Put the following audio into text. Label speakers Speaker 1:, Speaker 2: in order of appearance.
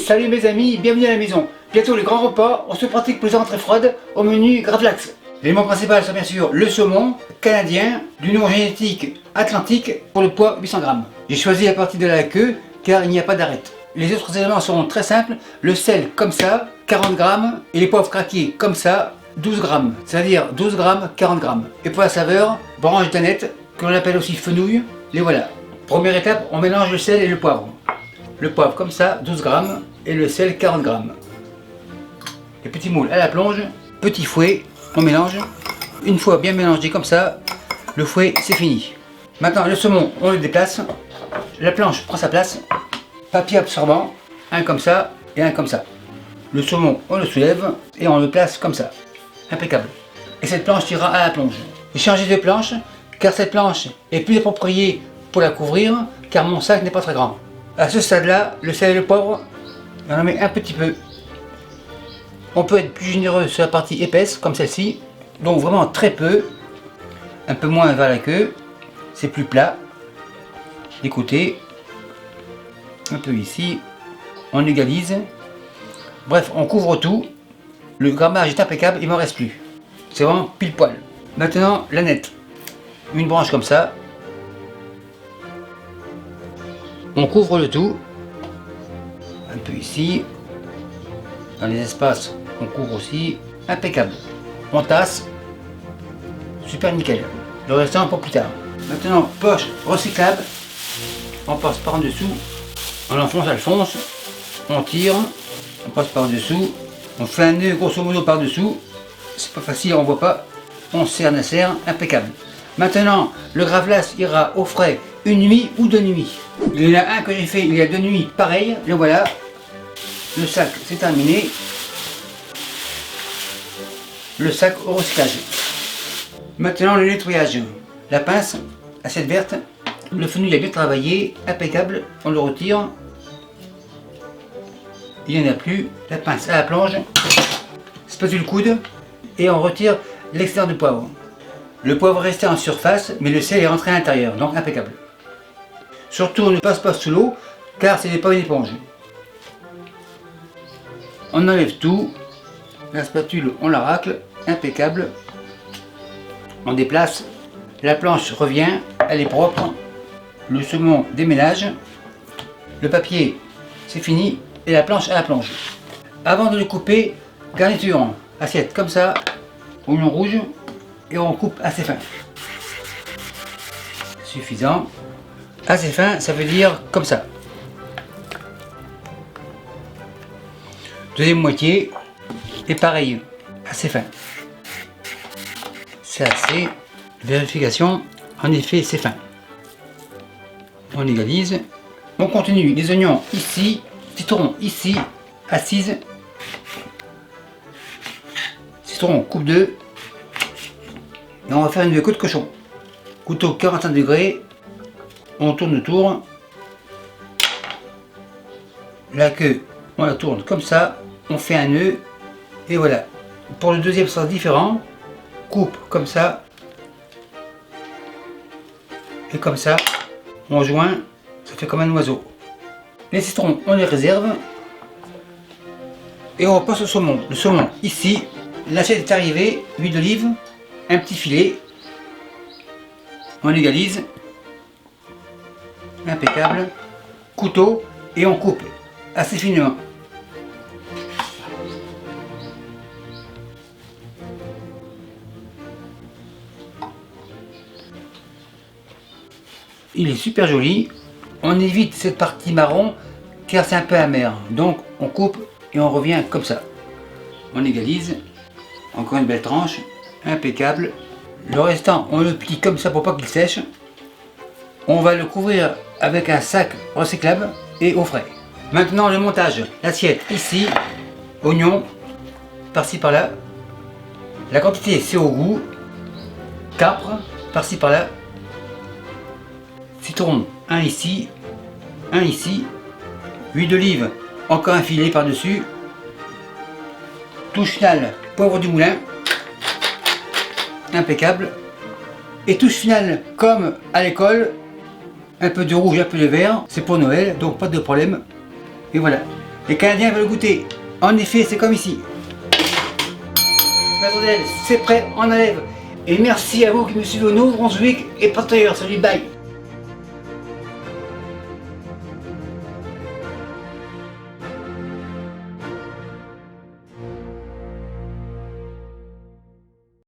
Speaker 1: salut mes amis, bienvenue à la maison. Bientôt les grands repas, on se pratique pour les entrées froides au menu Gravlax. L'élément principal sont bien sûr le saumon canadien du nom génétique atlantique pour le poids 800 grammes. J'ai choisi la partie de la queue car il n'y a pas d'arête. Les autres éléments seront très simples, le sel comme ça, 40 grammes, et les poivres craqués comme ça, 12 grammes, c'est-à-dire 12 grammes, 40 grammes. Et pour la saveur, branche d'aneth, que l'on appelle aussi fenouil, les voilà. Première étape, on mélange le sel et le poivre. Le poivre comme ça, 12 grammes, et le sel, 40 grammes. Les petits moules à la plonge, petit fouet, on mélange. Une fois bien mélangé comme ça, le fouet, c'est fini. Maintenant, le saumon, on le déplace. La planche prend sa place. Papier absorbant, un comme ça et un comme ça. Le saumon, on le soulève et on le place comme ça. Impeccable. Et cette planche ira à la plonge. J'ai changé de planche car cette planche est plus appropriée pour la couvrir car mon sac n'est pas très grand. À ce stade-là, le sel et le poivre, on en met un petit peu. On peut être plus généreux sur la partie épaisse comme celle-ci, donc vraiment très peu. Un peu moins vers la queue, c'est plus plat. Des côtés, un peu ici, on égalise. Bref, on couvre tout. Le grammage est impeccable, il m'en reste plus. C'est vraiment pile poil. Maintenant, l'aneth. Une branche comme ça. On couvre le tout. Un peu ici. Dans les espaces, on couvre aussi. Impeccable. On tasse. Super nickel. Le restant pour plus tard. Maintenant, poche recyclable. On passe par en dessous. On enfonce, elle fonce. On tire. On passe par dessous. On fait un nœud grosso modo par dessous. C'est pas facile, on voit pas. On serre, impeccable. Maintenant, le Gravlax ira au frais une nuit ou 2 nuits. Il y en a un que j'ai fait il y a 2 nuits, pareil. Le voilà. Le sac, c'est terminé. Le sac au recyclage. Maintenant, le nettoyage. La pince, assiette verte. Le fenouil a bien travaillé, impeccable. On le retire. Il n'y en a plus. La pince à la plonge. Spatule coude. Et on retire l'extérieur du poivre. Le poivre restait en surface, mais le sel est rentré à l'intérieur, donc impeccable. Surtout, on ne passe pas sous l'eau, car ce n'est pas une éponge. On enlève tout. La spatule, on la racle. Impeccable. On déplace. La planche revient. Elle est propre. Le saumon déménage. Le papier, c'est fini. Et la planche à la plonge. Avant de le couper, garniture. Assiette comme ça. Oignon rouge. Et on coupe assez fin. Suffisant. Assez fin, ça veut dire comme ça. Deuxième moitié. Et pareil. Assez fin. C'est assez. Vérification. En effet, c'est fin. On égalise. On continue. Les oignons ici. Citron ici. Assise. Citron coupe 2. Et on va faire une queue de cochon. Couteau 45 degrés. On tourne autour. La queue, on la tourne comme ça. On fait un nœud. Et voilà. Pour le deuxième sens différent. Coupe comme ça. Et comme ça. On joint. Ça fait comme un oiseau. Les citrons, on les réserve. Et on passe au saumon. Le saumon, ici. L'assiette est arrivée. Huile d'olive. Un petit filet. On égalise. Impeccable. Couteau. Et on coupe assez finement. Il est super joli. On évite cette partie marron car c'est un peu amer. Donc on coupe et on revient comme ça. On égalise. Encore une belle tranche. Impeccable. Le restant, on le plie comme ça pour pas qu'il sèche. On va le couvrir avec un sac recyclable et au frais. Maintenant le montage. L'assiette ici. Oignon. Par-ci par-là. La quantité c'est au goût. Capre. Par-ci par-là. Citron. Un ici. Un ici. Huile d'olive. Encore un filet par-dessus. Touche finale. Poivre du moulin. Impeccable. Et touche finale comme à l'école, un peu de rouge, un peu de vert, c'est pour Noël, donc pas de problème. Et voilà, Les Canadiens veulent goûter. En effet, c'est comme ici. Maître d'El, c'est prêt, on enlève. Et merci à vous qui me suivez au Nouveau-Brunswick et partenaires. Salut, bye.